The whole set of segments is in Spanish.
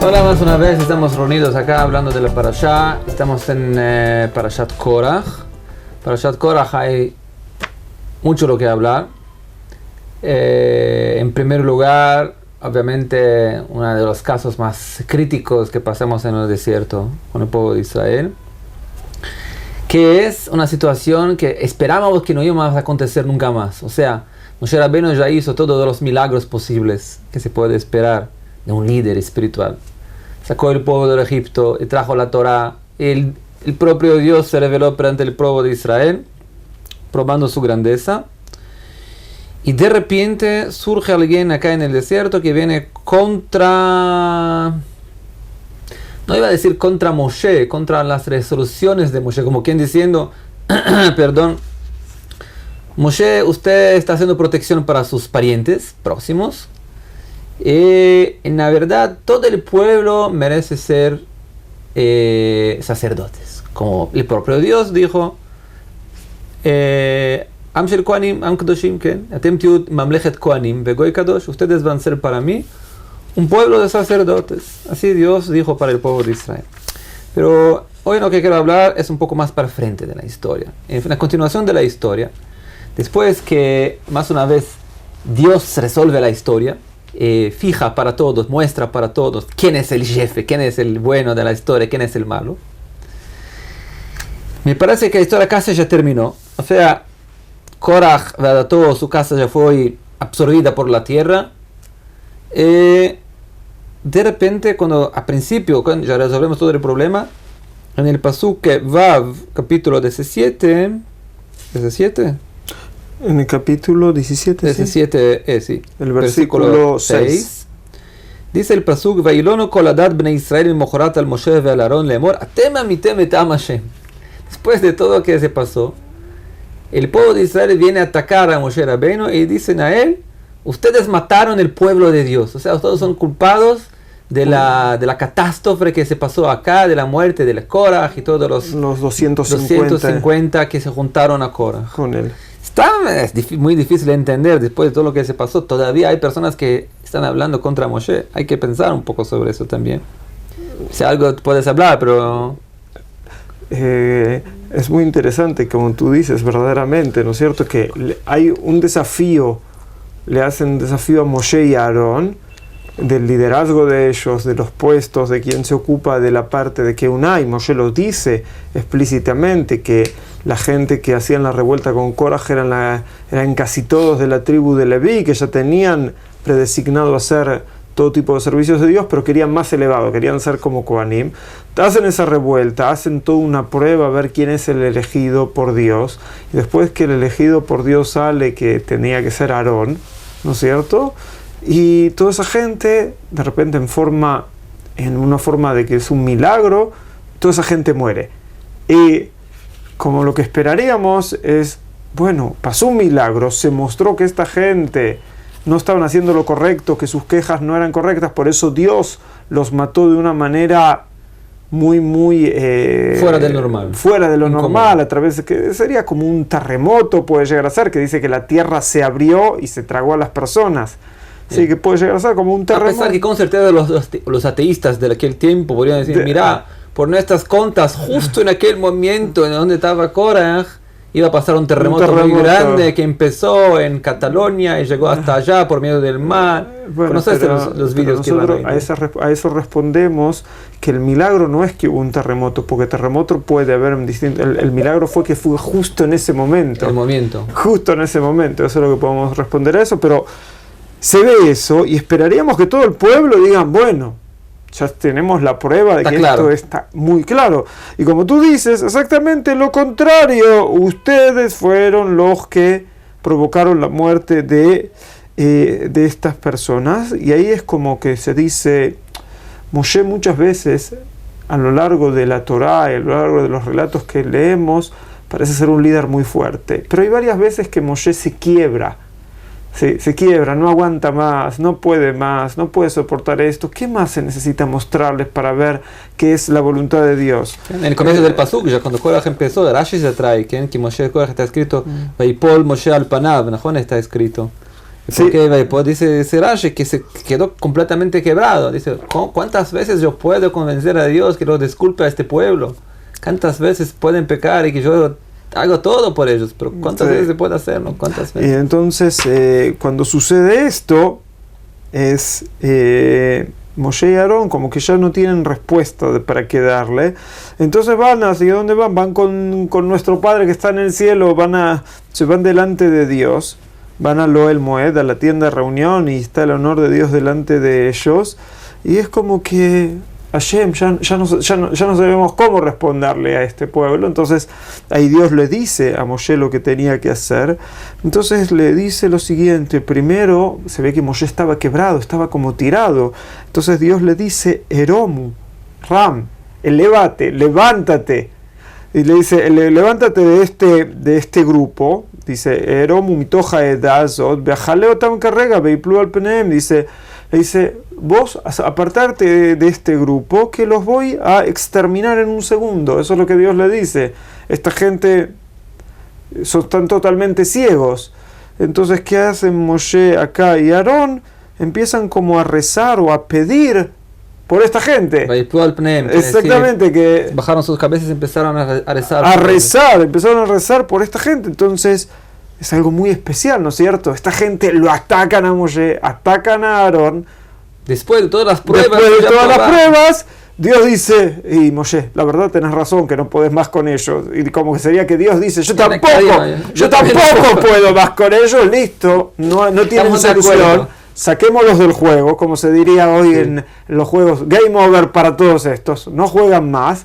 Hola, más una vez estamos reunidos acá hablando de la Parashá. Estamos en Parashat Korach. Parashat Korach hay mucho lo que hablar. En primer lugar, obviamente, uno de los casos más críticos que pasamos en el desierto con el pueblo de Israel, que es una situación que esperábamos que no iba a acontecer nunca más. O sea, Moshe Rabbeinu ya hizo todos los milagros posibles que se puede esperar de un líder espiritual. Sacó el pueblo del Egipto, y trajo la Torá, el propio Dios se reveló frente al pueblo de Israel, probando su grandeza. Y de repente surge alguien acá en el desierto que viene contra... No iba a decir contra Moshe, contra las resoluciones de Moshe, como quien diciendo, perdón, Moshe, usted está haciendo protección para sus parientes próximos. En la verdad, todo el pueblo merece ser sacerdotes. Como el propio Dios dijo, Am shel Kohanim, Am Kadoshim, Atem tiud mamlechet Kohanim, vegoy Kadosh, ustedes van a ser para mí un pueblo de sacerdotes. Así Dios dijo para el pueblo de Israel. Pero hoy lo que quiero hablar es un poco más para frente de la historia. En la continuación de la historia, después que más una vez Dios resuelve la historia, fija para todos, muestra para todos quién es el jefe, quién es el bueno de la historia, quién es el malo. Me parece que la historia casi ya terminó. O sea, Korach, todo su casa ya fue absorbida por la tierra. De repente, cuando a principio, cuando ya resolvemos todo el problema, en el pasuk Vav, capítulo 17, en el capítulo 17, sí. El versículo 6. Dice el pasuk, Vailono kol adat bnei Israel mochorat al Moshe ve'al Aarón lemor, atem amitem et am Hashem. Después de todo lo que se pasó, el pueblo de Israel viene a atacar a Moshe Rabbeinu y dicen a él, ustedes mataron el pueblo de Dios. O sea, todos son culpados de la catástrofe que se pasó acá, de la muerte de Korach y todos los 250 que se juntaron a Korach. Con él. Es muy difícil de entender después de todo lo que se pasó. Todavía hay personas que están hablando contra Moshe. Hay que pensar un poco sobre eso también. Si algo puedes hablar, pero... es muy interesante, como tú dices, verdaderamente, ¿no es cierto? Que hay un desafío, le hacen un desafío a Moshe y a Aarón, del liderazgo de ellos, de los puestos, de quien se ocupa de la parte de Keuná, y Moshe lo dice explícitamente, que la gente que hacían la revuelta con Korach eran casi todos de la tribu de Leví, que ya tenían predesignado hacer todo tipo de servicios de Dios, pero querían más elevado, querían ser como Kohanim. Hacen esa revuelta, hacen toda una prueba a ver quién es el elegido por Dios, y después que el elegido por Dios sale que tenía que ser Aarón, ¿no es cierto? Y toda esa gente, de repente en una forma de que es un milagro, toda esa gente muere. Y como lo que esperaríamos es, bueno, pasó un milagro, se mostró que esta gente no estaban haciendo lo correcto, que sus quejas no eran correctas, por eso Dios los mató de una manera muy fuera de lo normal, a través de que sería como un terremoto, puede llegar a ser, que dice que la tierra se abrió y se tragó a las personas. Sí, que puede llegar a ser como un terremoto. A pesar que con certeza los ateístas de aquel tiempo podrían decir, mira, por nuestras contas, justo en aquel momento en donde estaba Korach, iba a pasar un terremoto muy grande que empezó en Cataluña y llegó hasta allá por medio del mar. Bueno, ¿Conoces los vídeos que nosotros a eso respondemos que el milagro no es que hubo un terremoto, porque terremoto puede haber un distinto. El milagro fue que fue justo en ese momento. Justo en ese momento. Eso es lo que podemos responder a eso, pero se ve eso y esperaríamos que todo el pueblo diga, bueno, ya tenemos la prueba de que esto está muy claro. Y como tú dices, exactamente lo contrario. Ustedes fueron los que provocaron la muerte de estas personas. Y ahí es como que se dice, Moshe muchas veces, a lo largo de la Torá y a lo largo de los relatos que leemos, parece ser un líder muy fuerte. Pero hay varias veces que Moshe se quiebra. Se quiebra, no aguanta más, no puede soportar esto. ¿Qué más se necesita mostrarles para ver qué es la voluntad de Dios? En el comienzo del pasuk, ya cuando Korach empezó, Rashi se trae que Moshe Korach está escrito, Vaipol Moshe al Panav, ¿no? Está escrito. Sí. Porque dice Rashi que se quedó completamente quebrado. Dice, ¿cuántas veces yo puedo convencer a Dios que lo disculpe a este pueblo? ¿Cuántas veces pueden pecar y que yo hago todo por ellos? Pero ¿cuántas veces se puede hacerlo? ¿Cuántas veces? Y entonces, cuando sucede esto, es Moshe y Aarón como que ya no tienen respuesta para qué darle. Entonces van, ¿hacia dónde van? Van con nuestro Padre que está en el cielo, se van delante de Dios, van a Ohel Moed, a la tienda de reunión, y está el honor de Dios delante de ellos. Y es como que Hashem, ya no sabemos cómo responderle a este pueblo. Entonces ahí Dios le dice a Moshe lo que tenía que hacer. Entonces le dice lo siguiente: primero se ve que Moshe estaba quebrado, estaba como tirado. Entonces Dios le dice: Eromu, Ram, levántate. Y le dice: levántate de este grupo. Dice: Eromu mitoja edazot, bejaleo tam carrega, veiplu al penem. Le dice: vos apartarte de este grupo, que los voy a exterminar en un segundo. Eso es lo que Dios le dice. Esta gente están totalmente ciegos. Entonces, ¿qué hacen Moshe acá y Aarón? Empiezan como a rezar o a pedir por esta gente. Exactamente, que bajaron sus cabezas y empezaron a rezar. Empezaron a rezar por esta gente. Entonces es algo muy especial, ¿no es cierto? Esta gente lo atacan a Moshe, atacan a Aarón. Después de todas las pruebas, Dios dice: y Moshe, la verdad tenés razón, que no podés más con ellos. Y como que sería que Dios dice: yo tampoco puedo más con ellos, listo, no tienen solución, saquémoslos del juego, como se diría hoy en los juegos, game over para todos estos, no juegan más,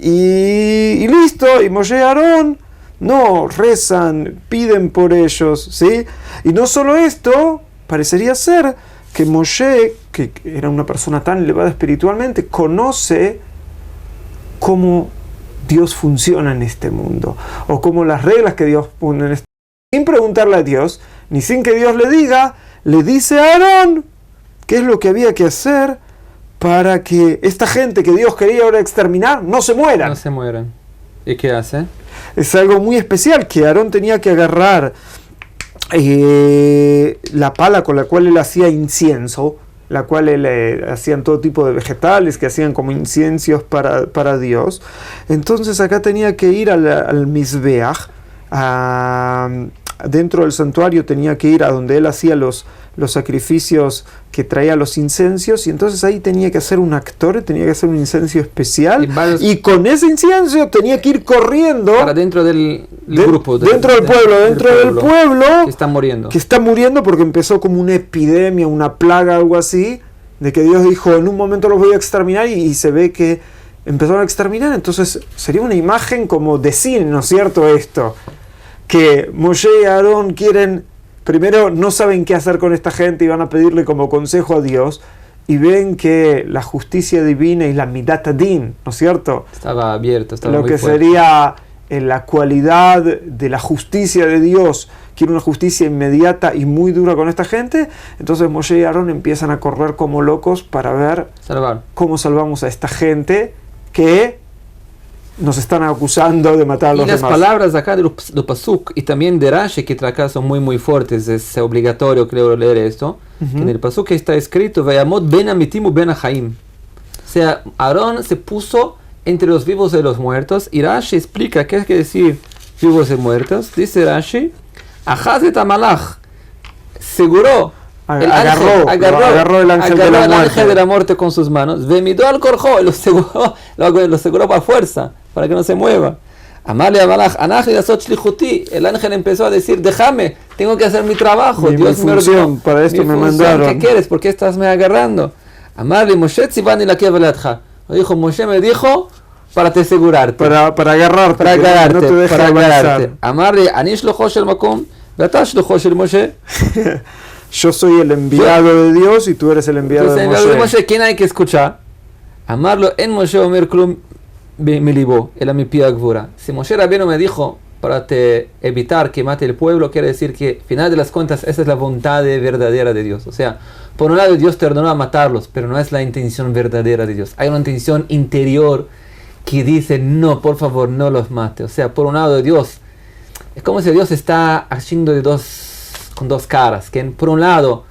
y listo. Y Moshe y Aarón no rezan, piden por ellos, ¿sí? Y no solo esto, parecería ser que Moshe, que era una persona tan elevada espiritualmente, conoce cómo Dios funciona en este mundo, o cómo las reglas que Dios pone en este mundo. Sin preguntarle a Dios, ni sin que Dios le diga, le dice a Aarón qué es lo que había que hacer para que esta gente que Dios quería ahora exterminar no se mueran. No se mueran. ¿Y qué hace? Es algo muy especial, que Aarón tenía que agarrar la pala con la cual él hacía incienso, la cual hacían todo tipo de vegetales que hacían como inciensos para Dios. Entonces acá tenía que ir al Mizbeach, dentro del santuario tenía que ir a donde él hacía los sacrificios, que traía los incensos, y entonces ahí tenía que hacer un actor, tenía que hacer un incenso especial, y con ese incienso tenía que ir corriendo para dentro del grupo, dentro del pueblo que está muriendo porque empezó como una epidemia, una plaga, algo así, de que Dios dijo: en un momento los voy a exterminar, y se ve que empezaron a exterminar. Entonces sería una imagen como de cine, ¿no es cierto? Esto, que Moshe y Aarón primero no saben qué hacer con esta gente y van a pedirle como consejo a Dios, y ven que la justicia divina y la midat adin, ¿no es cierto? Estaba abierto, estaba lo muy que fuerte. sería la cualidad de la justicia de Dios, quiere una justicia inmediata y muy dura con esta gente. Entonces Moshe y Aarón empiezan a correr como locos para ver cómo salvamos a esta gente que nos están acusando de matar a los demás. Y las palabras acá de los Pasuk y también de Rashi, que acá son muy muy fuertes, es obligatorio creo leer esto, que en el Pasuk está escrito: Vayamot ben amitim u ben haim. O sea, Aarón se puso entre los vivos y los muertos, y Rashi explica qué quiere decir vivos y muertos. Dice Rashi: Ajazet amalach, seguro, agarró el ángel de la muerte con sus manos, vemidó al corjo, lo seguró para fuerza, para que no se mueva. Amarle a Malach, el ángel empezó a decir: déjame, tengo que hacer mi trabajo, Dios me ordenó, para esto me mandaron. ¿Qué quieres? ¿Por qué estás me agarrando? Amarle Moshe tzivani la kevelatja. Dijo Moshe, me dijo para te asegurarte, para agarrarte, no te dejes avanzar. Amarle anish lo el makom, vatash lo el Moshe. Yo soy el enviado de Dios y tú eres el enviado de Moshe. ¿Quién hay que escuchar? Amarlo en Moshe Omer Klum Milibó, el amipia gvura. Si Moshe Rabbeinu me dijo para evitar que mate el pueblo, quiere decir que, al final de las cuentas, esa es la voluntad verdadera de Dios. O sea, por un lado Dios te ordenó a matarlos, pero no es la intención verdadera de Dios. Hay una intención interior que dice: no, por favor, no los mate. O sea, por un lado Dios, es como si Dios está haciendo de dos con dos caras, que por un lado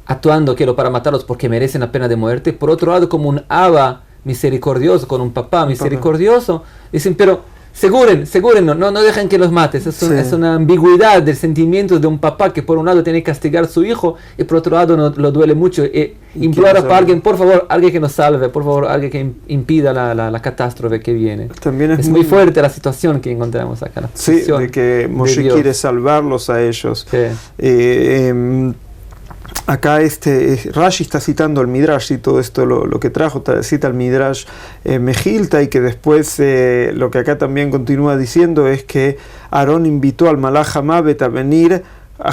actuando para matarlos porque merecen la pena de muerte, por otro lado como un Abba misericordioso, con un papá misericordioso, dicen, pero Seguren, no dejen que los mates. Es una ambigüedad del sentimiento de un papá que por un lado tiene que castigar a su hijo y por otro lado lo duele mucho. Implora para alguien, por favor, alguien que nos salve, por favor, alguien que impida la catástrofe que viene. También es muy fuerte la situación que encontramos acá. Sí, de que Moshe quiere salvarlos a ellos. Sí. Acá Rashi está citando el Midrash y todo esto lo que trajo, cita el Midrash Mejilta, y que después lo que acá también continúa diciendo es que Aarón invitó al Malach Hamavet a venir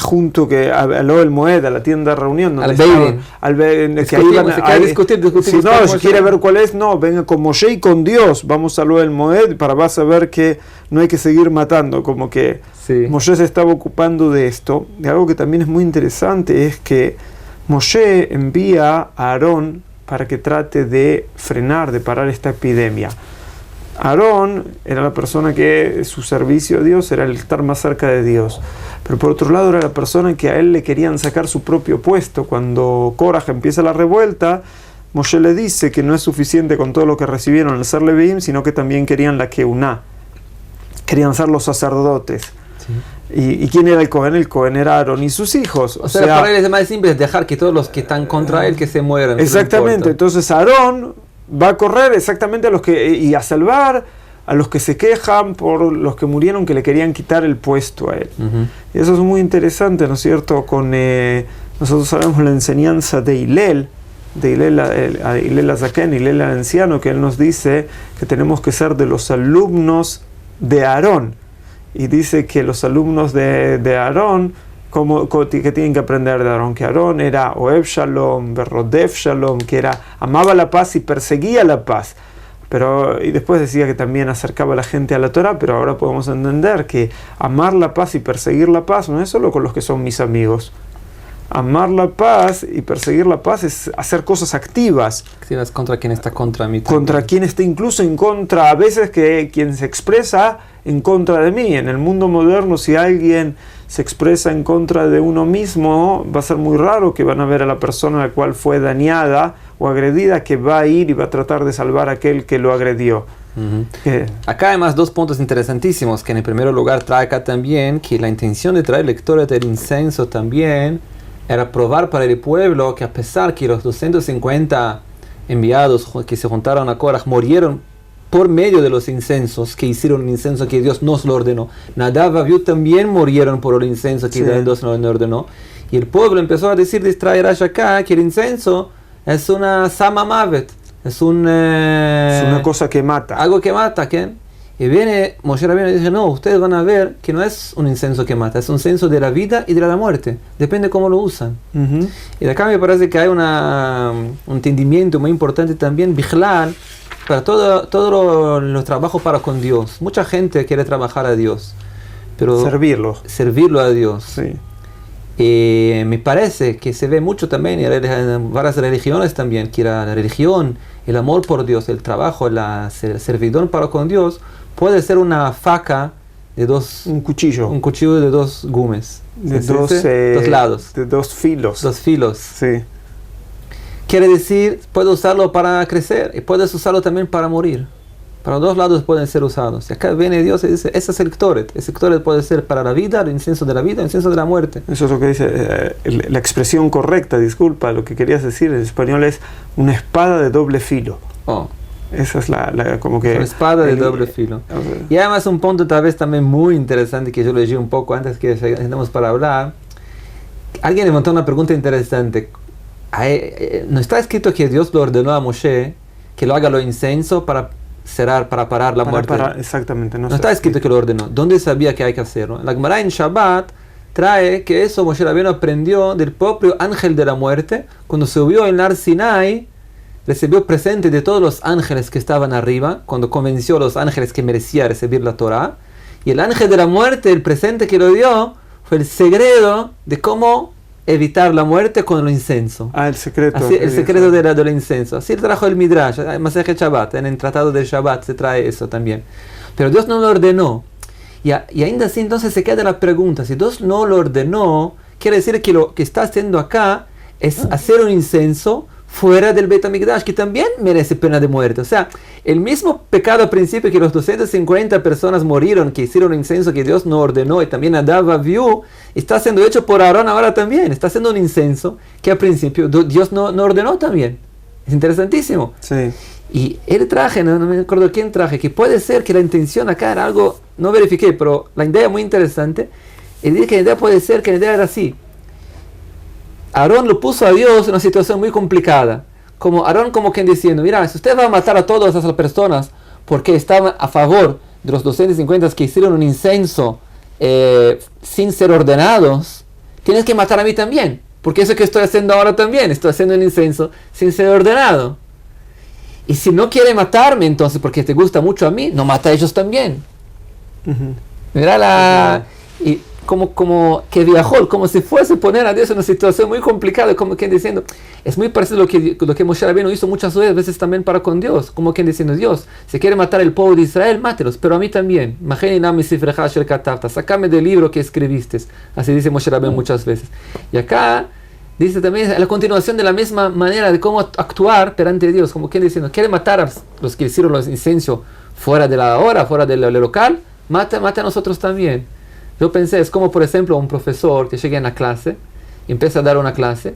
junto al Ohel Moed, a la tienda de reunión, donde si quiere ver cuál es, venga con Moshe y con Dios, vamos al Ohel Moed para vas a ver que no hay que seguir matando, como que Moshe se estaba ocupando de esto. Y algo que también es muy interesante es que Moshe envía a Aarón para que trate de frenar, de parar esta epidemia. Aarón era la persona que su servicio a Dios era el estar más cerca de Dios, pero por otro lado era la persona que a él le querían sacar su propio puesto. Cuando Koraj empieza la revuelta, Moshe le dice que no es suficiente con todo lo que recibieron al ser Leviim, sino que también querían la Keuná, querían ser los sacerdotes. Sí. ¿Y quién era el Cohen? El Cohen era Aarón y sus hijos. O sea, para él es más simple dejar que todos los que están contra él que se mueran. Exactamente, entonces Aarón va a correr exactamente y a salvar a los que se quejan por los que murieron, que le querían quitar el puesto a él. Y eso es muy interesante, ¿no es cierto? Nosotros sabemos la enseñanza de Hillel Azaken, Hillel el anciano, que él nos dice que tenemos que ser de los alumnos de Aarón. Y dice que los alumnos de Aarón, que tienen que aprender de Aarón, que Aarón era Oev Shalom, Berrodef Shalom, que amaba la paz y perseguía la paz. Y después decía que también acercaba a la gente a la Torah, pero ahora podemos entender que amar la paz y perseguir la paz no es solo con los que son mis amigos. Amar la paz y perseguir la paz es hacer cosas activas. Activas contra quien está contra mí. Contra quien está incluso en contra, a veces que quien se expresa en contra de mí. En el mundo moderno, si alguien se expresa en contra de uno mismo, va a ser muy raro que van a ver a la persona a la cual fue dañada o agredida, que va a ir y va a tratar de salvar a aquel que lo agredió. Acá además dos puntos interesantísimos, que en el primer lugar trae acá también, que la intención de traer lectores del incenso también era probar para el pueblo que a pesar que los 250 enviados que se juntaron a Korah murieron por medio de los incensos, que hicieron un incenso que Dios nos lo ordenó. Nadab y Abiú también murieron por el incenso que Dios nos lo ordenó. Y el pueblo empezó a decir, distraer acá, que el incenso es una sama mavet, es una cosa que mata. Algo que mata, ¿quién? Y viene Moshe Rabbeinu y dice, no, ustedes van a ver que no es un incenso que mata, es un incenso de la vida y de la muerte. Depende cómo lo usan. Y de acá me parece que hay un entendimiento muy importante también, Bichlal, para todo los trabajos para con Dios. Mucha gente quiere trabajar a Dios, pero servirlo a Dios. Sí. Me parece que se ve mucho también en varias religiones también, que la religión, el amor por Dios, el trabajo, el servidor para con Dios, puede ser una faca de un cuchillo de dos gumes, de dos lados, de dos filos. Sí. Quiere decir, puedes usarlo para crecer y puedes usarlo también para morir. Para los dos lados pueden ser usados. Y acá viene Dios y dice, ese es el Ktoret. Ese Ktoret puede ser para la vida, el incienso de la vida, el incienso de la muerte. Eso es lo que dice, la expresión correcta, disculpa, lo que querías decir en español es una espada de doble filo. Esa es como que... Una espada de doble filo. Y además un punto tal vez también muy interesante que yo leí un poco antes que estemos para hablar. Alguien le montó una pregunta interesante. ¿No está escrito que Dios lo ordenó a Moshe que lo haga lo incenso para parar la muerte? Exactamente. No está escrito que lo ordenó. ¿Dónde sabía que hay que hacerlo? La Gemara en Shabbat trae que eso Moshe Rabbeinu aprendió del propio ángel de la muerte. Cuando subió en Har Sinai, recibió presente de todos los ángeles que estaban arriba, cuando convenció a los ángeles que merecía recibir la Torah. Y el ángel de la muerte, el presente que lo dio, fue el secreto de cómo evitar la muerte con el incenso. El secreto. Así, el secreto del incenso. Así trajo el Midrash, Masechet Shabbat, en el tratado del Shabbat se trae eso también. Pero Dios no lo ordenó. Y ainda así entonces se queda la pregunta, si Dios no lo ordenó, quiere decir que lo que está haciendo acá es hacer un incenso fuera del Beit HaMikdash, que también merece pena de muerte. O sea, el mismo pecado al principio que los 250 personas murieron, que hicieron un incenso que Dios no ordenó, y también Nadav vio, está siendo hecho por Aarón ahora también. Está haciendo un incenso que al principio Dios no ordenó también. Es interesantísimo. Sí. Y él traje, no me acuerdo quién traje, que puede ser que la intención acá era algo, no verifiqué, pero la idea es muy interesante. Y dice que la idea puede ser que la idea era así. Aarón lo puso a Dios en una situación muy complicada. Como Aarón como quien diciendo, mira, si usted va a matar a todas esas personas porque estaban a favor de los 250 que hicieron un incenso sin ser ordenados, tienes que matar a mí también. Porque eso que estoy haciendo ahora también, estoy haciendo un incenso sin ser ordenado. Y si no quiere matarme, entonces, porque te gusta mucho a mí, no mata a ellos también. Mira la... Y como que viajó, como si fuese poner a Dios en una situación muy complicada, como quien diciendo, es muy parecido a lo que Moshe Rabbeinu hizo muchas veces también para con Dios, como quien diciendo, Dios, si quiere matar al pueblo de Israel, mátelos, pero a mí también. Sácame del libro que escribiste. Así dice Moshe Rabbeinu muchas veces. Y acá dice también la continuación de la misma manera de cómo actuar perante Dios, como quien diciendo, quiere matar a los que hicieron los incensios fuera de la hora, fuera del local, mate a nosotros también. Yo pensé, es como por ejemplo un profesor que llega en la clase, empieza a dar una clase,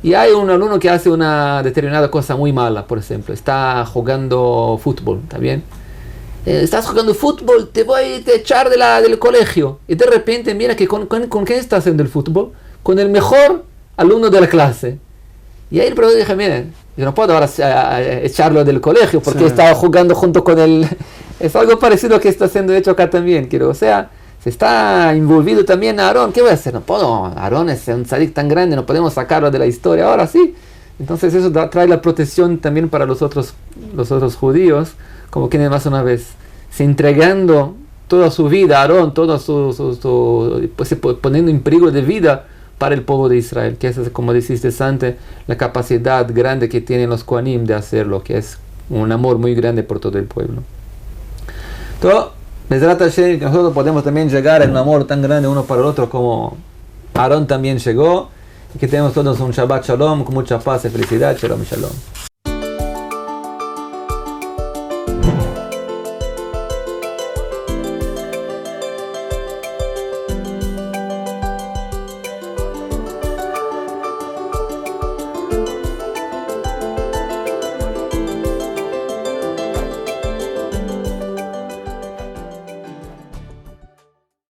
y hay un alumno que hace una determinada cosa muy mala, por ejemplo, está jugando fútbol, ¿está bien? Estás jugando fútbol, te voy a echar del colegio. Y de repente mira que con quién está haciendo el fútbol, con el mejor alumno de la clase. Y ahí el profesor dice, miren, yo no puedo ahora echarlo del colegio porque estaba jugando junto con él. Es algo parecido a lo que está siendo hecho acá también, quiero, o sea, se está envolvido también Aarón. ¿Qué voy a hacer? No puedo, Aarón es un tzadik tan grande, no podemos sacarlo de la historia, ahora sí. Entonces eso trae la protección también para los otros judíos, como que más una vez, se entregando toda su vida, Aarón, todo pues, poniendo en peligro de vida para el pueblo de Israel, que esa es, como dijiste antes, la capacidad grande que tienen los Kohanim de hacerlo, que es un amor muy grande por todo el pueblo. Todo Bezrat Hashem, que nosotros podemos también llegar en un amor tan grande uno para el otro como Aarón también llegó, y que tenemos todos un Shabbat Shalom con mucha paz y felicidad. Shalom, Shalom.